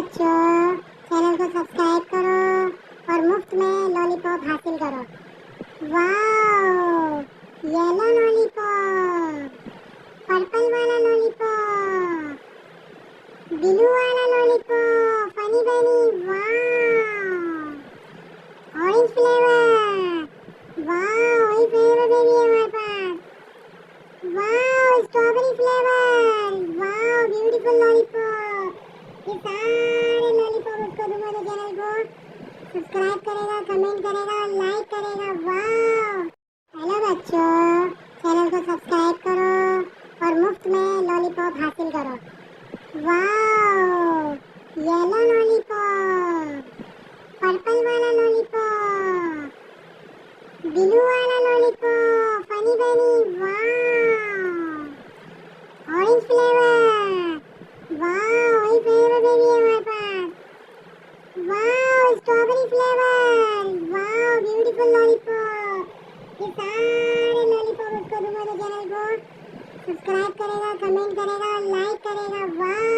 बच्चों, चैनल को सब्सक्राइब करो और मुफ्त में लॉलीपॉप हासिल करो। वाओ, येलो लॉलीपॉप, पर्पल वाला लॉलीपॉप, ब्लू वाला lollipop, funny bunny, wow, orange flavour, wow, वही फ्लेवर बेबी है हमारे पास। Wow, strawberry flavour, wow, beautiful lollipop. ये सारे लॉलीपॉप उसको दूंगा तो चैनल को सब्सक्राइब करेगा, कमेंट करेगा, लाइक करेगा। वाओ, हेलो बच्चों, चैनल को सब्सक्राइब करो और मुफ्त में लॉलीपॉप हासिल करो। वाओ, येलो लॉलीपॉप, पर्पल वाला लॉलीपॉप, ब्लू वाला lollipop, funny bunny, wow, orange flavour, wow, वही फ्लेवर बेबी है हमारे पास। Wow, strawberry flavour, wow, beautiful lollipop. ये सारे लॉलीपॉप उसको दूंगा तो चैनल को सब्सक्राइब करेगा, कमेंट करेगा, लाइक करेगा। वाओ।